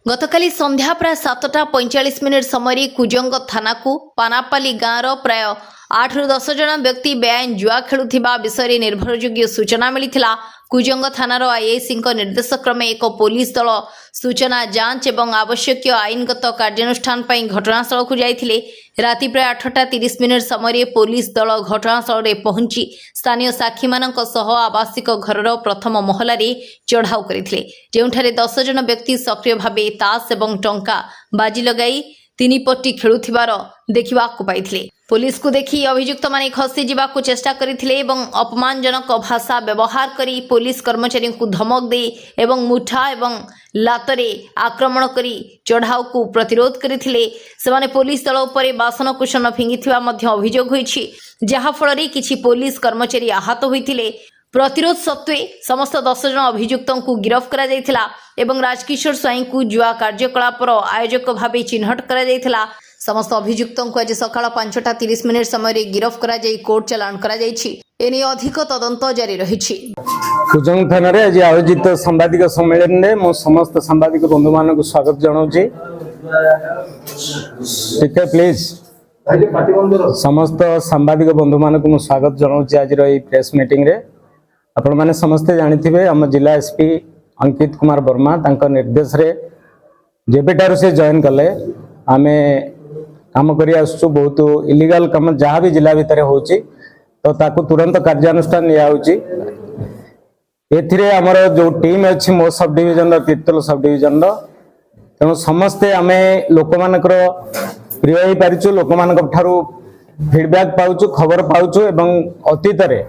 गतकाली संध्या प्राय 7:45 समय कुजंग थाना को पानापाली गाँवर प्राय 8 ରୁ 10 जन व्यक्ति बेआईन जुआ खेलुथिबा विषय निर्भरयोग्य सूचना मिलिथिला। कुजंग थानार आईआईसी निर्देश क्रमे एक पुलिस दल सूचना जांच एवं आवश्यक आईनगत कार्यानुष्ठान पई घटनास्थल को जाइथिले। राति प्राय 8:30 समय पुलिस दल घटनास्थल में पहुंची स्थानीय साक्षी मानक सह आवासिक घरर प्रथम महलारे चढ़ाऊ करथिले, जेउठारे 10 जन व्यक्ति सक्रिय भावे तास एवं टंका बाजी लगाई तीन पट्टी खेलुथिबार देखिबाकु पाइथिले। पुलिस को देखि अभियुक्त माने खसी जीवाकु चेष्टा करथिले एवं अपमानजनक भाषा व्यवहार करी पुलिस कर्मचारी को धमक दे एवं मुठा एवं लातरे आक्रमण करी चढ़ाऊ को प्रतिरोध करथिले। सेमाने पुलिस दल उपरे बासन कुशन फिंगिथिबा मध्य अभियोग होईछि, जहा फଳରେ किछि पुलिस कर्मचारी आहत होइथिले। प्रतिरोध सत्वे समस्त 10 जन अभियुक्तों को गिरफ्त करा जायथिला एवं राजकिशोर स्वाई को जुआ कार्यकलापर आयोजक भावे चिन्हट करा जायथिला। समस्त अभियुक्तों को आज सकाळ 5:30 समय गिरफ्त करा जाई कोर्ट चालान करा जायछि। एने अधिक तदंत जारी रहिछि। कुजंग थाना रे आज आयोजित सांबादिक सम्मेलन में मो समस्त सांबादिक बंधु मान को स्वागत जनाउछि। ठीक है, प्लीज समस्त सांबादिक बंधु मान को स्वागत जनाउछि आज रो प्रेस मीटिंग रे। आपण माने समस्त जानिथिबे हम जिला एसपी अंकित कुमार वर्मा तांका निर्देश रे जेबेटार से जॉइन कले आमे काम करी आसु। बहुत इलीगल काम जहाँ भी जिला भितर होची तो ताकू तुरंत कार्यानुष्ठान लिया होची। एथिरे हमर जो टीम अछि मो सब डिविजन तीर्तल सब डिविजन तेणु समस्ते आमे लोक मानकर प्रिय होई परिचु, लोक मानक ठारू फीडबैक पाउचु, खबर पाउचु एवं अतीत रे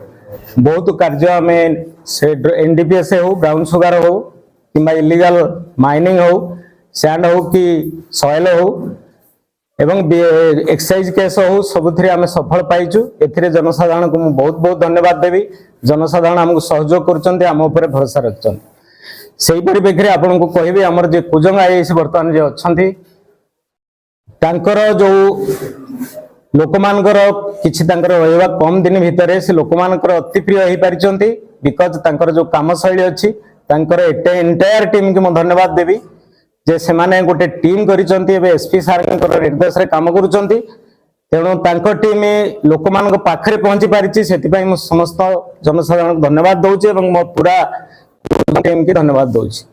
बहुत कार्य आमे से एनडीपीएस हो, ब्राउन सुगर हो किंबा इलीगल माइनिंग हो, सैंड हो कि सॉइल हो एवं एक्साइज केस हो, सबुथिरे आमे सफल पाइचु। एथिरे जनसाधारण को बहुत बहुत धन्यवाद देवी। जनसाधारण हमको सहयोग करचंते, हम ऊपर भरोसा रखचंते। सेही परिप्रेक्षी आपन को कहबे हमर जे कुजंग आईआईसी वर्तमान जे अछंती तांकर जो लोकमानकर किछि तांकर रहबा कम दिन भितरे से लोकमानकर अति प्रिय होई परिचंती। बिकॉज तांकर जो काम शैली अछि तांकर एंटायर टीम के म धन्यवाद देवी जे से माने गोटे टीम करिचंती। एबे एसपी सारंकर निर्देश रे काम करूचंती, तेणु तांकर टीम लोकमानक पाखरे पहुंची पारिछि। सेति पई म समस्त जनसाधारण को धन्यवाद दउछि एवं म पूरा टीम के धन्यवाद दउछि।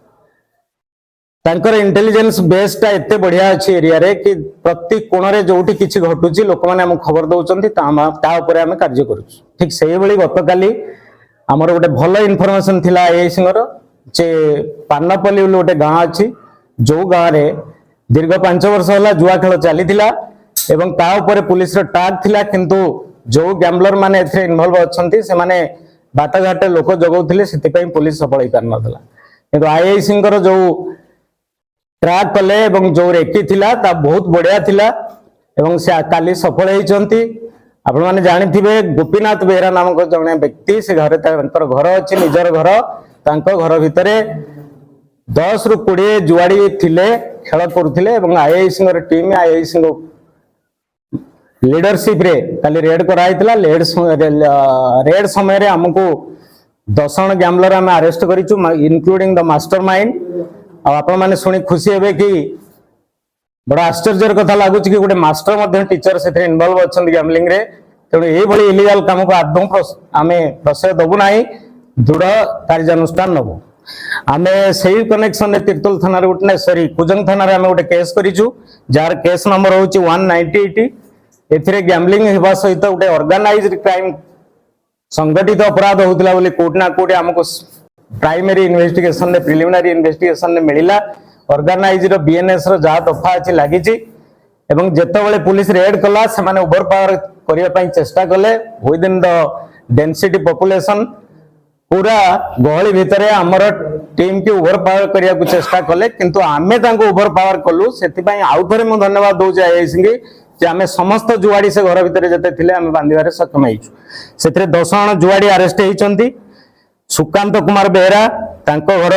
तांकर इंटेलिजेंस बेसटा एते बढ़िया अछि एरिया रे कि प्रति कोण रे जोठी किछि घटुछि लोक माने हम खबर दउचंती, ता ऊपर हम कार्य करूछु। ठीक सेही भली गतकाली हमर गोटे भलो इन्फॉर्मेशन थिला आईआईसी गर जे पानापल्ली बोली गोटे गाँ अछि, जो गाँव रे दीर्घ 5 वर्ष होला जुआ खेल चलीथिला एवं ता ऊपर पुलिस रो टाग थिला, किंतु जो गैम्बलर माने एथरे इन्वॉल्व अछंती से माने बाटा घाटे लोक जगौथिले, सेति पई पुलिस सफल होई पार नथला। किंतु आईआईसी गर जो ट्रैक कले एवं जो रेकी थिला ता बहुत बढ़िया थिला एवं से काली सफल होइचंती। आपण माने जानिथिबे गोपीनाथ बेहरा नामक जने व्यक्ति से घरे तांकर घर अछि, निजर घर, तांको घर भितरे 10 ରୁ 20 जुआड़ी थिले, खेल करुथिले एवं आईआईसी टीम आईआईसी लीडरशिप रे काली रेड कराइतला। रेड समय रे हमको 10 जन गैम्बलर हम अरेस्ट करिचु, इंक्लूडिंग द मास्टरमाइंड। आपण माने सुनी खुशी हेबे कि बड़ा आश्चर्यर कथा लागुच कि गोटे मास्टर मध्य टीचर से इन्वॉल्व अछन गैम्बलिंग रे। तेणु ये भली इलीगल काम को आदौ आमे प्रश्रय दबु नाही, दृढ़ कार्यानुष्ठान नबु। आमे सही कनेक्शन ने तीर्तल थाना रे गोटे सॉरी कुजंग थाना रे आमे गोटे केस करिचु, जार केस नंबर होची 198। एथिरे गैम्बलिंग हेबा सहित गोटे ऑर्गेनाइज्ड क्राइम संगठित अपराध होतिला बोली कोर्ट ना कोर्ट हमको प्राइमरी इन्वेस्टिगेशन ने प्रिलिमिनरी इन्वेस्टिगेशन ने मिलिला। ऑर्गेनाइज्ड बीएनएस रो जा दफा अछि लागिछि एवं जेतेबेले पुलिस रेड कला से माने ओवर पावर करिया पई चेष्टा कले with in the density population पूरा गहली भितरे हमर टीम के ओवर पावर करिया को चेष्टा कले, किंतु आमे तांको ओवर पावर कलु। सेति पई आउ थरे म धन्यवाद दउ जाय आईआईसी जे आमे समस्त जुआड़ी से घर भितरे जते थिले आमे बांधिबारे सक्षम हेइछु। सेतरे 10 जन जुआड़ी अरेस्ट हेइचंती। सुकांत कुमार बेहरा तांको घर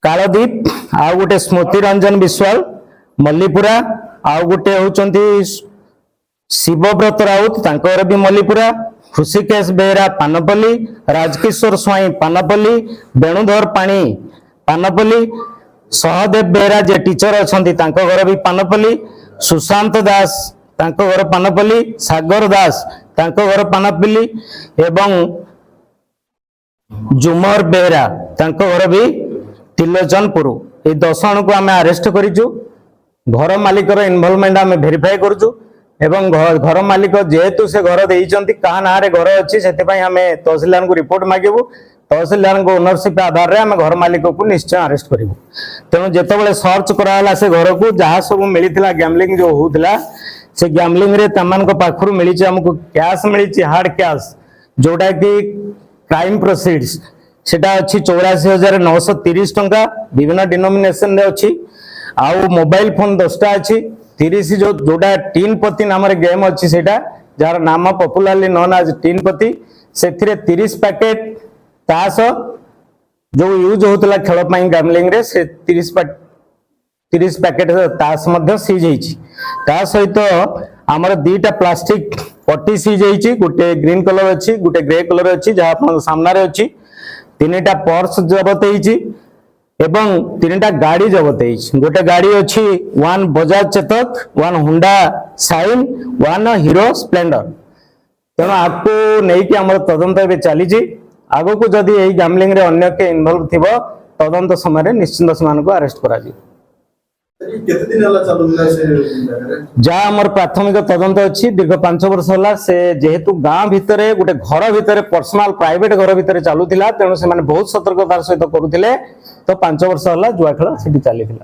कालदीप, आउ गोटे स्मृति रंजन विश्वाल मल्लीपुरा, आउ गोटे होचंती शिवव्रत राउत तांको घर भी मल्लीपुरा, खुशीकेश बेहरा पानपल्ली, राजकिशोर स्वाई पानपल्ली, वेणुधर पाणी पानपल्ली, सहदेव बेहरा जे टीचर अछंती तांको घर भी पानपल्ली, सुशांत दास तांको घर पानपल्ली, सागर दास तांको घर पानपल्ली एवं जुमर बेहरा तांको घर भी तिलोचनपुर। ये 10 जन को आम अरेस्ट करिचु। घर मालिकर इनवॉल्वमेंट आम वेरीफाई करुचु एवं घर मालिक जेहेतु से घर देइचंती कहा ना रे घर अछि सेते पई आम तहसीलदार को रिपोर्ट मागिबु। तहसीलदार को ओनरशिप आधार रे आम घर मालिक को निश्चय अरेस्ट करिबु। तेणु जेतेबेले सर्च कराला से घर को जहाँ सब मिलिथिला गैम्बलिंग जो होउथिला से गैम्बलिंग रे तमान को पाखरु मिली हमको कैश मिली हार्ड कैश जोटा कि क्राइम प्रोसीड्स सेटा अछि 84,930 टंका विभिन्न डिनोमिनेशन रे अछि। आउ मोबाइल फोन 10टा अछि। 30 जोटा टीन पति नाम रे गेम अछि सेटा जार नाम पॉपुलरली नोन एज टीन पति सेथिरे 30 पैकेट तास जो यूज होतला खेल पई गैम्बलिंग रे से 30 पैकेट तास मध्य सीज होईछि। ता सहित हमर दुईटा प्लास्टिक पट्टी सीज होईछि। गोटे ग्रीन कलर अछि गोटे ग्रे कलर अछि जहा अपन सामना रे अछि। 3टा पर्स जबत होईछि एवं 3टा गाड़ी जबत होईछि। गोटे गाड़ी अछि 1 Bajaj Chetak, 1 Honda Shine, 1 Hero Splendor. तेणु आपको नहीं कि हमर तदंत ए चली आगो को जदि यही गैम्बलिंग रे अन्य के इन्वॉल्व थिबो तदंत समय निश्चिंत समान को अरेस्ट करा जी। केते दिन हला चालुला से जा हमर प्राथमिक तदंत अछि दीर्घ 5 वर्ष हला से जेहेतु गां भितरे गोटे घर भितरे पर्सनल प्राइवेट घर भितरे चालुथिला तेणु से माने बहुत सतर्कतार सहित करूथिले तो 5 वर्ष हला जुआ खेल सिटी चालीथिला।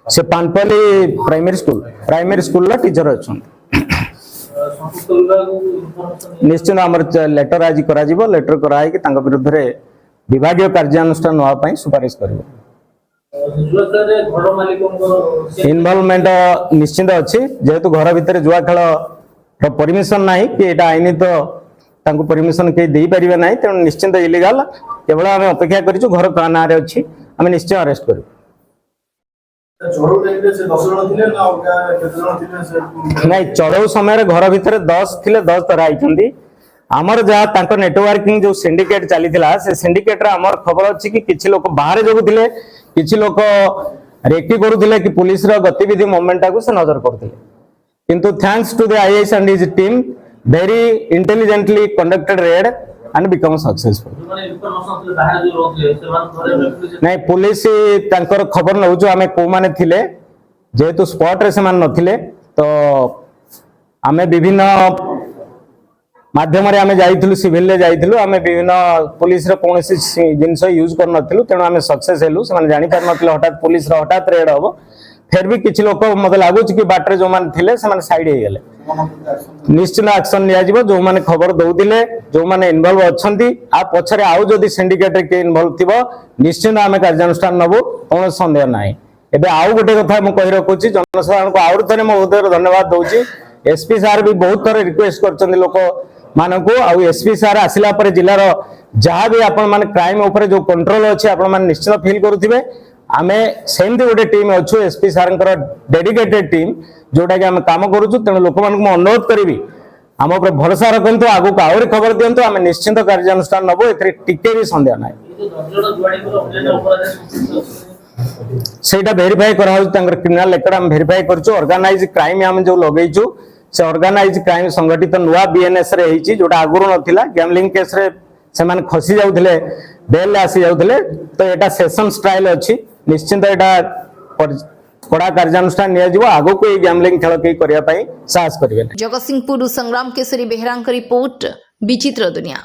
से पानपल्ली प्राइमरी स्कूल टीचर अच्छा निश्चित आम लेटर आज लेटर कराई विरुद्ध विभाग कार्यानुष्ठान नापी सुपारिश कर इनवॉल्वमेंट निश्चित अच्छी जेहेतु घर भितर जुआ खेल परमिशन ना कि यहाँ आईन तो परमिशन कहीं दे पारे ना तेणु निश्चिंत इलीगल केवल आम अपेक्षा करूँ घर का ना अच्छी आम निश्चय अरेस्ट करूँ। नहीं चढ़ऊ समय घर भितर 10 थिले 10 तरह आई आमर जहाँ नेटवर्किंग जो सिंडिकेट चली से सिंडिकेट आमर खबर अच्छी कि किसी लोग बाहर जगुले किसी लोग रेकी करुले कि पुलिस गतिविधि मोमेंट को से नजर करते किंतु thanks to the IAS and his team very intelligently conducted raid and become successful. नहीं पुलिस तांकर खबर नौचु आमे को माने थिले जेहेतु स्पॉट रे से मान नथिले तो आमे विभिन्न माध्यम रे आमे जाइथिलु सिविल रे जाइथिलु आमे विभिन्न पुलिस रे कोनोसी जिंस यूज कर नथिलु तेणु आमे सक्सेस हेलु से माने जानि पार नथिले हठात पुलिस रे हठात रेड हबो फिर भी किछि लोक मते लागुच कि बाटरे जो मान थिले से माने साइड हे गेले निश्चित एक्शन लिया जिवो जो माने खबर दउदिले जो माने इन्वॉल्व अछंती आ पछरे आउ जदी सिंडिकेट रे के इन्वॉल्व थिबो निश्चित आमे कार्यानुष्ठान नबो कोनो संदेह नाही। एबे आउ गोटे कथा म कहि रखुची जनसाधारण को आउर थरे म उदर धन्यवाद दउची। एसपी सार भी बहुत थरे रिक्वेस्ट करचंदी लोक मानको आउ एसपी सार आसिला पर जिल्लार जहाँ भी आपण माने क्राइम ऊपर जो कंट्रोल अछि आपण माने निश्चित फील करूथिबे आमे सेमती गोटे टीम अच्छु एसपी सार डेडिकेटेड टीम जोटा कि आम काम करूँ तेणु लोक मान अनुरोध करी आम उपर भरोसा रखु आगू आहरी खबर दिंतु आम निश्चिंत कार्यानुष्ठान नबु ए टिके भी सन्देह ना सेटा वेरीफाई क्रिमिनल रेकर्ड आम वेरीफाई करूँ। ऑर्गेनाइज क्राइम आम जो लगेचु से ऑर्गेनाइज क्राइम संगठित नुआ बीएनएस रे होईची जोटा आगुरु नथिला गैम्बलिंग केस रे से माने खसी जाउथिले बेल आसी जाउथिले तो एटा सेशंस ट्रायल अछि निश्चिंत एटा कड़ा कार्यानुष्ठान निया आगो को गैम्बलिंग खेल कई करिया पई साहस करिवे। जगतसिंहपुर संग्राम केसरी बेहरांक रिपोर्ट विचित्र दुनिया।